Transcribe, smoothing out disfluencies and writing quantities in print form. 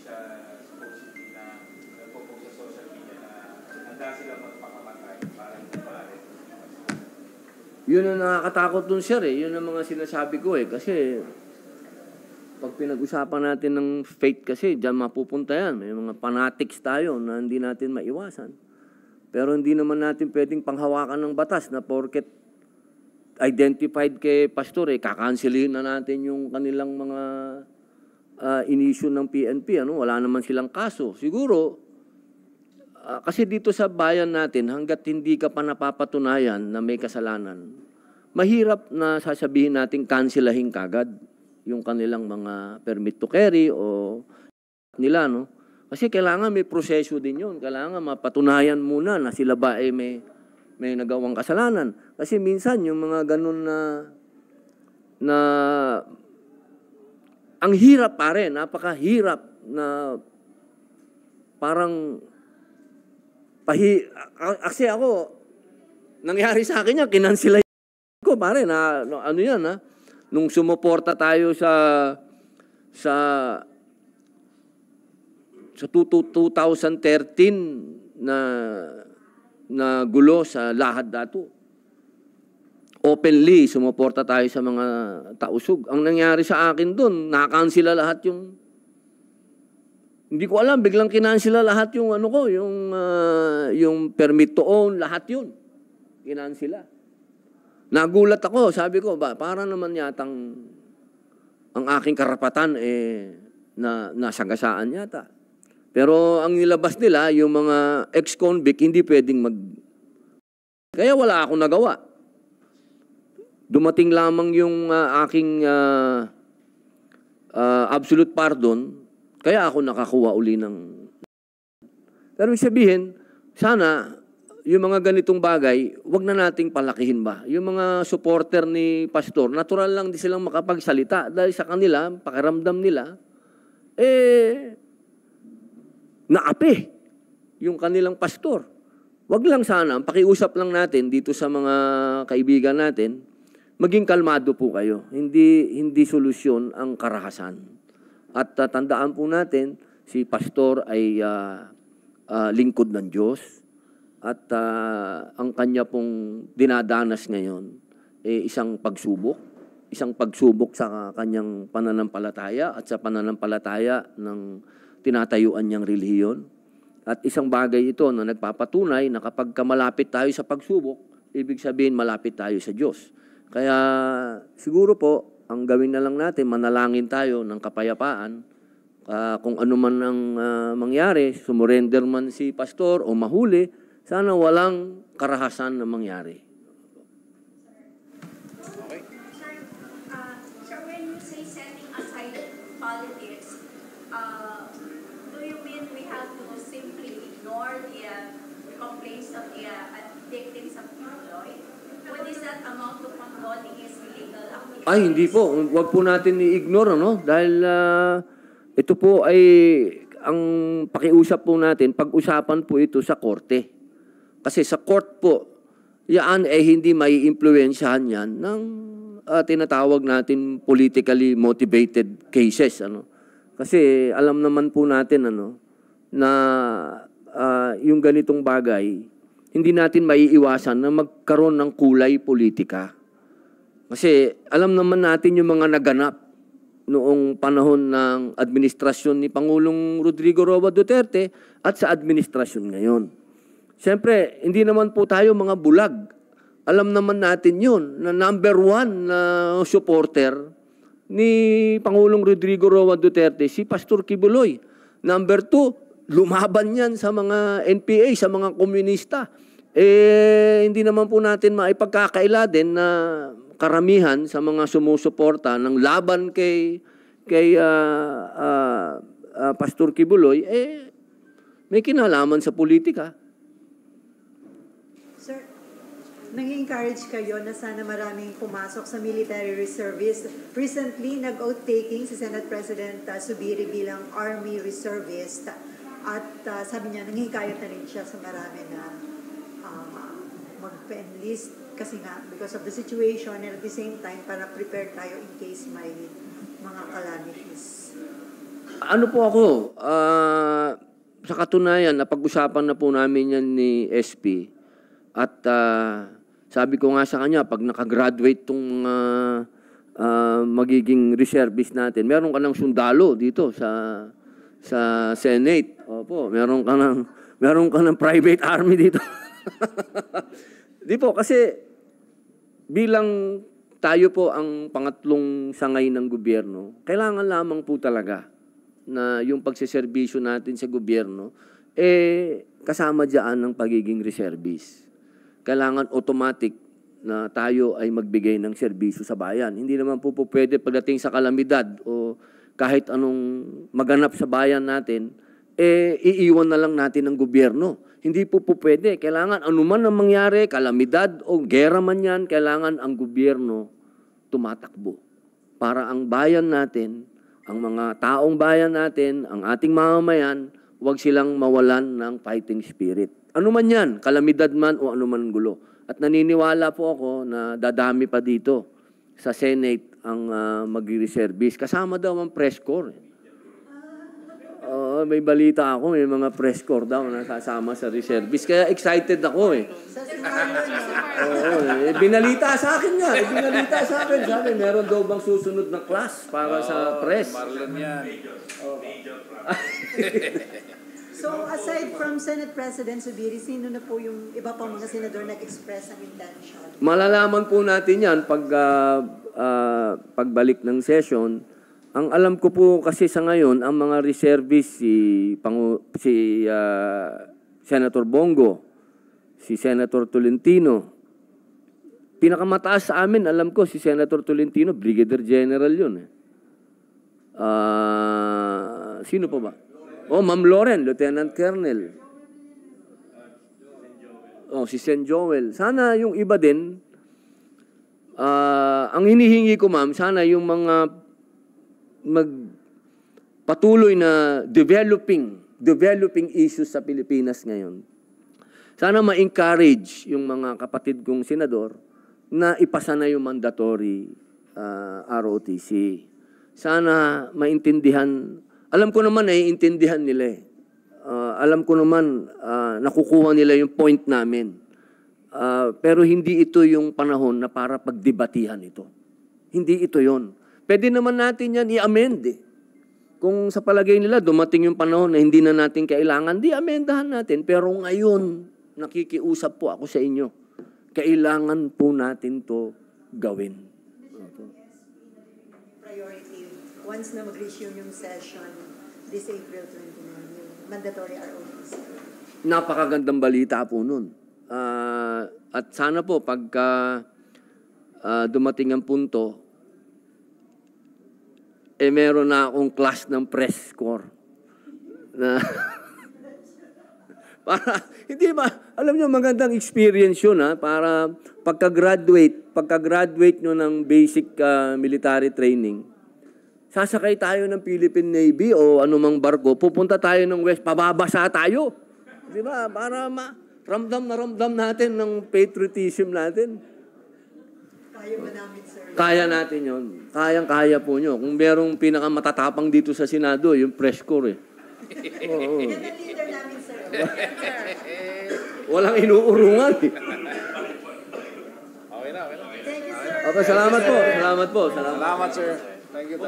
siya supposedly na nagpo-post sa social media na handa sila magpakamatay para hindi maaari. Yun ang nakakatakot dun, sir, eh. Yun ang mga sinasabi ko, eh. Kasi pag pinag-usapan natin ng faith kasi, dyan mapupunta yan. May mga fanatics tayo na hindi natin maiwasan. Pero hindi naman natin pwedeng panghawakan ng batas na porket identified kay pastor, eh, kakanselihin na natin yung kanilang mga in-issue ng PNP. Ano? Wala naman silang kaso. Siguro, kasi dito sa bayan natin, hanggat hindi ka pa napapatunayan na may kasalanan, mahirap na sasabihin natin kanselahin kagad yung kanilang mga permit to carry o nila, no? Kasi kailangan may proseso din yun. Kailangan mapatunayan muna na sila ba ay may nagawang kasalanan. Kasi minsan yung mga ganun na ang hirap pare, napakahirap na parang kasi ako, nangyari sa akin yan, kinansila ko pare na ano yan ha. Nung sumuporta tayo sa 2013 na gulo sa Lahad Datu. Openly, sumuporta tayo sa mga tausug. Ang nangyari sa akin doon, nakansila lahat yung... Hindi ko alam, biglang kinansila lahat yung ano ko, yung permit to own, lahat yun. Kinansila. Nagulat ako, sabi ko, para naman yatang ang aking karapatan na nasagasaan yata. Pero ang nilabas nila, yung mga ex-convict, hindi pwedeng Kaya wala akong nagawa. Dumating lamang yung aking absolute pardon, kaya ako nakakuha uli ng... Pero sabihin, sana... yung mga ganitong bagay, wag na nating palakihin ba? Yung mga supporter ni pastor, natural lang di silang makapagsalita dahil sa kanila, pakiramdam nila, naapi yung kanilang pastor. Wag lang sana, pakiusap lang natin dito sa mga kaibigan natin, maging kalmado po kayo. Hindi solusyon ang karahasan. At tandaan po natin, si pastor ay lingkod ng Diyos. At ang kanya pong dinadanas ngayon isang pagsubok sa kanyang pananampalataya at sa pananampalataya ng tinatayuan niyang relihiyon. At isang bagay ito na nagpapatunay na kapag malapit tayo sa pagsubok, ibig sabihin malapit tayo sa Diyos. Kaya siguro po, ang gawin na lang natin, manalangin tayo ng kapayapaan. Kung ano man ang mangyari, sumurrender man si pastor o mahuli, sana walang karahasan na mangyari. Okay. Sir, when you say setting aside politics, do you mean we have to simply ignore the complaints of the victims of Kibuloy? What is that amount to condoning his illegal activities? Ay, hindi po. Huwag po natin i-ignore, no? Dahil ito po ay ang pakiusap po natin, pag-usapan po ito sa korte. Kasi sa court po, yan hindi may impluwensyahan yan ng tinatawag natin politically motivated cases. Ano? Kasi alam naman po natin na yung ganitong bagay, hindi natin maiiwasan na magkaroon ng kulay politika. Kasi alam naman natin yung mga naganap noong panahon ng administrasyon ni Pangulong Rodrigo Roa Duterte at sa administrasyon ngayon. Siyempre, hindi naman po tayo mga bulag. Alam naman natin yun, na number one na supporter ni Pangulong Rodrigo Roa Duterte, si Pastor Kibuloy. Number two, lumaban yan sa mga NPA, sa mga komunista. Hindi naman po natin maipagkakaila din na karamihan sa mga sumusuporta ng laban kay Pastor Kibuloy, may kinalaman sa politika. Sir, nang-encourage kayo na sana maraming pumasok sa military reservists. Recently, nag-oath-taking si Senate President Zubiri bilang Army Reservist. At sabi niya, nang-hikayat na rin siya sa marami na mag-enlist kasi nga because of the situation and at the same time para prepare tayo in case may mga calamities. Ano po ako, sa katunayan, napag-usapan na po namin yan ni SP. At sabi ko nga sa kanya, pag nakagraduate tong magiging reservist natin, meron ka ng sundalo dito sa Senate. Opo, meron ka ng private army dito. Di po, kasi bilang tayo po ang pangatlong sangay ng gobyerno, kailangan lamang po talaga na yung pagsiservisyo natin sa gobyerno, kasama dyan ng pagiging reservist. Kailangan automatic na tayo ay magbigay ng serbisyo sa bayan. Hindi naman po pwede pagdating sa kalamidad o kahit anong maganap sa bayan natin, iiwan na lang natin ng gobyerno. Hindi po pwede. Kailangan anuman ang mangyari, kalamidad o gera man yan, kailangan ang gobyerno tumatakbo. Para ang bayan natin, ang mga taong bayan natin, ang ating mamamayan, huwag silang mawalan ng fighting spirit. Ano man yan, kalamidad man o anuman gulo. At naniniwala po ako na dadami pa dito sa Senate ang mag-reservist. Kasama daw ang press corps. May balita ako, may mga press corps daw na sasama sa reservist. Kaya excited ako eh. Binalita sa akin nga. Binalita sa akin. Sabi, meron daw bang susunod na class para sa press? Marlon yan. So, aside from Senate President Zubiri, sino na po yung iba pang mga senador nag-express ang intention? Malalaman po natin yan pag pagbalik ng session. Ang alam ko po kasi sa ngayon, ang mga reservists, si Senator Bongo, si Senator Tolentino. Pinakamataas sa amin, alam ko, si Senator Tolentino, Brigadier General yun. Sino po ba? Ma'am Loren, Lieutenant Colonel. Si Sen Joel. Sana yung iba din, ang hinihingi ko, ma'am, sana yung mga patuloy na developing issues sa Pilipinas ngayon. Sana ma-encourage yung mga kapatid kong senador na ipasa na yung mandatory ROTC. Sana maintindihan. Alam ko naman naiintindihan nila eh. Alam ko naman nakukuha nila yung point namin. Pero hindi ito yung panahon na para pagdebatihan ito. Hindi ito yon. Pwede naman natin yan i-amend eh. Kung sa palagay nila dumating yung panahon na hindi na natin kailangan, amendahan natin. Pero ngayon, nakikiusap po ako sa inyo. Kailangan po natin to gawin. Priority, once na mag-resume yung session, this April 29, yung mandatory ROTC. Napakagandang balita po nun. At sana po, pagka dumating ang punto, meron na akong class ng press corps. Na para, hindi ba, alam nyo, magandang experience yun, ha? Para pagka-graduate nyo ng basic military training, sasakay tayo ng Philippine Navy o anumang barko, pupunta tayo ng West, pababasa tayo. Di ba? Para ramdam natin ng patriotism natin. Kaya ba namin, sir? Kaya natin yun. Kayang-kaya po nyo. Kung merong pinakamatatapang dito sa Senado, yung press corps eh. Oo. Yan ang leader namin, sir. Walang inuurungan eh. Okay na. Thank you, sir. Salamat po. Salamat, sir. Thank you.